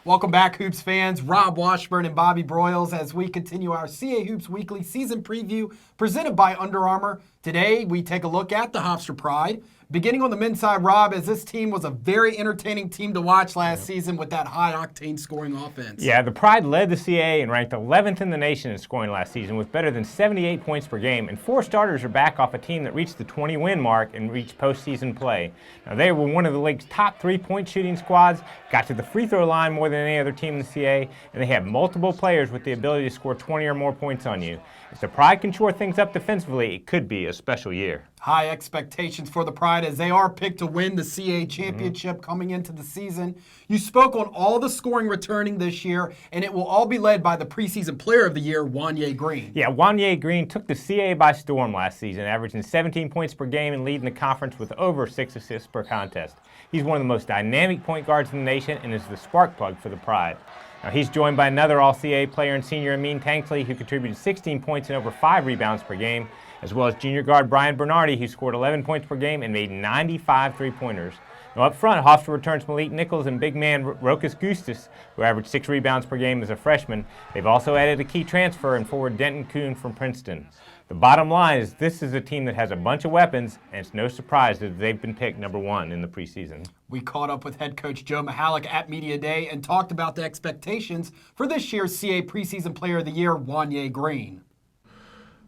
Welcome back, Hoops fans. Rob Washburn and Bobby Broyles as we continue our CA Hoops Weekly Season Preview presented by Under Armour. Today, we take a look at the Hofstra Pride. Beginning on the men's side, Rob, as this team was a very entertaining team to watch last season with that high-octane scoring offense. Yeah, the Pride led the CA and ranked 11th in the nation in scoring last season with better than 78 points per game, and 4 starters are back off a team that reached the 20-win mark and reached postseason play. Now, they were one of the league's top 3-point shooting squads, got to the free throw line more than any other team in the CA, and they have multiple players with the ability to score 20 or more points on you. If the Pride can shore things up defensively, it could be a special year. High expectations for the Pride as they are picked to win the CA championship coming into the season. You spoke on all the scoring returning this year, and it will all be led by the preseason player of the year, Wanye Green. Yeah, Wanye Green took the CA by storm last season, averaging 17 points per game and leading the conference with over 6 assists per contest. He's one of the most dynamic point guards in the nation and is the spark plug for the Pride. Now, he's joined by another All-CA player in senior Amin Tanksley, who contributed 16 points and over 5 rebounds per game, as well as junior guard Brian Bernardi, who scored 11 points per game and made 95 three-pointers. Now, up front, Hofstra returns Malik Nichols and big man Rokas Gustis, who averaged 6 rebounds per game as a freshman. They've also added a key transfer in forward Denton Kuhn from Princeton. The bottom line is this is a team that has a bunch of weapons, and it's no surprise that they've been picked number 1 in the preseason. We caught up with head coach Joe Mihalik at Media Day and talked about the expectations for this year's CA preseason player of the year, Wanye Green.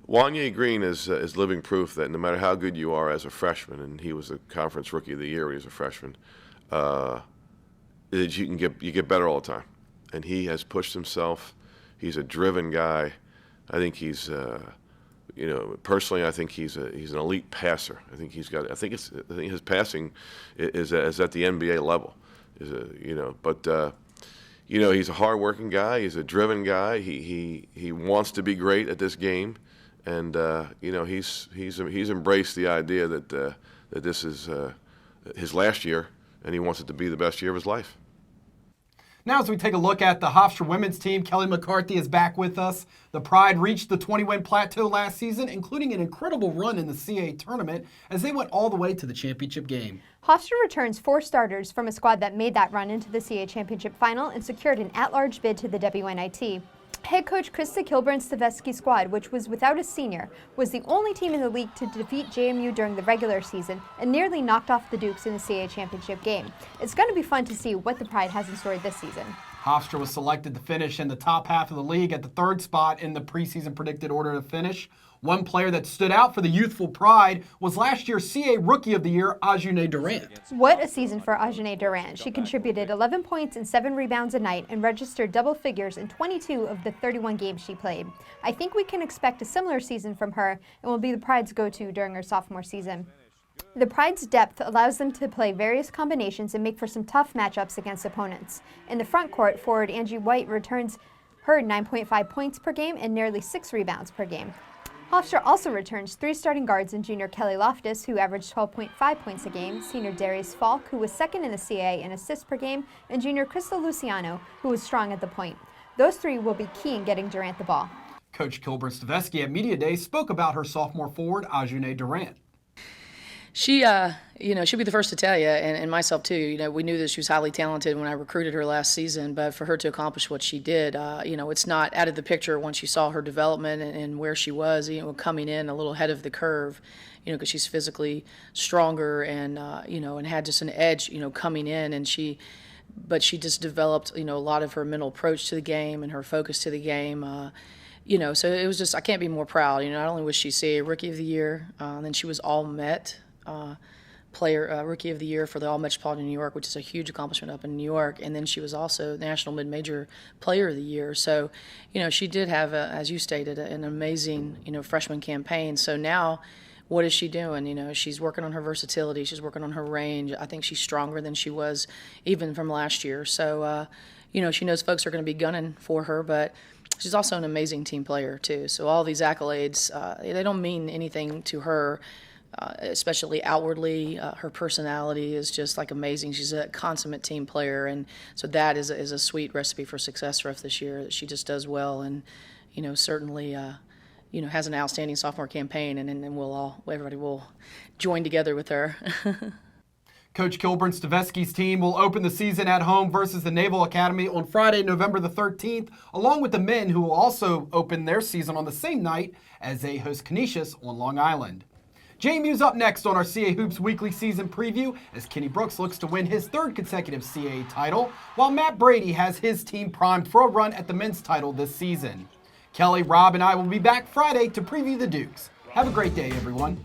Wanye Green is living proof that no matter how good you are as a freshman, and he was a conference rookie of the year when he was a freshman, that you get better all the time. And he has pushed himself. He's a driven guy. I think he's personally, I think he's an elite passer. I think his passing is at the NBA level. He's a hard-working guy. He's a driven guy. He wants to be great at this game. And he's embraced the idea that this is his last year, and he wants it to be the best year of his life. Now, as we take a look at the Hofstra women's team, Kelly McCarthy is back with us. The Pride reached the 20-win plateau last season, including an incredible run in the CA tournament as they went all the way to the championship game. Hofstra returns 4 starters from a squad that made that run into the CA championship final and secured an at-large bid to the WNIT. Head coach Krista Kilburn's Stavetsky squad, which was without a senior, was the only team in the league to defeat JMU during the regular season and nearly knocked off the Dukes in the CA championship game. It's going to be fun to see what the Pride has in store this season. Hofstra was selected to finish in the top half of the league at the 3rd spot in the preseason predicted order to finish. One player that stood out for the youthful Pride was last year's CA Rookie of the Year, Ajane Durant. What a season for Ajane Durant. She contributed 11 points and 7 rebounds a night and registered double figures in 22 of the 31 games she played. I think we can expect a similar season from her and will be the Pride's go-to during her sophomore season. The Pride's depth allows them to play various combinations and make for some tough matchups against opponents. In the front court, forward Angie White returns her 9.5 points per game and nearly 6 rebounds per game. Hofstra also returns 3 starting guards in junior Kelly Loftus, who averaged 12.5 points a game, senior Darius Falk, who was 2nd in the CA in assists per game, and junior Crystal Luciano, who was strong at the point. Those 3 will be key in getting Durant the ball. Coach Kilburn Stavetsky at Media Day spoke about her sophomore forward, Ajane Durant. She'll be the first to tell you, and myself too. We knew that she was highly talented when I recruited her last season, but for her to accomplish what she did, it's not out of the picture once you saw her development and where she was, coming in a little ahead of the curve, because she's physically stronger and had just an edge, coming in, but she just developed, a lot of her mental approach to the game and her focus to the game. So it was just, I can't be more proud. Not only was she CA Rookie of the Year, then she was All-Met Rookie of the Year for the All-Metropolitan New York, which is a huge accomplishment up in New York, and then she was also National Mid-Major Player of the Year. So, she did have, as you stated, an amazing, freshman campaign. So now, what is she doing? She's working on her versatility. She's working on her range. I think she's stronger than she was even from last year. So, she knows folks are going to be gunning for her, but she's also an amazing team player, too. So all these accolades, they don't mean anything to her, especially outwardly. Her personality is just amazing. She's a consummate team player, and so that is a sweet recipe for success for us this year. That she just does well, and certainly has an outstanding sophomore campaign, and then everybody will join together with her. Coach Kilburn Stavesky's team will open the season at home versus the Naval Academy on Friday, November the 13th, along with the men who will also open their season on the same night as they host Canisius on Long Island. JMU's up next on our CA Hoops weekly season preview as Kenny Brooks looks to win his third consecutive CA title, while Matt Brady has his team primed for a run at the men's title this season. Kelly, Rob, and I will be back Friday to preview the Dukes. Have a great day, everyone.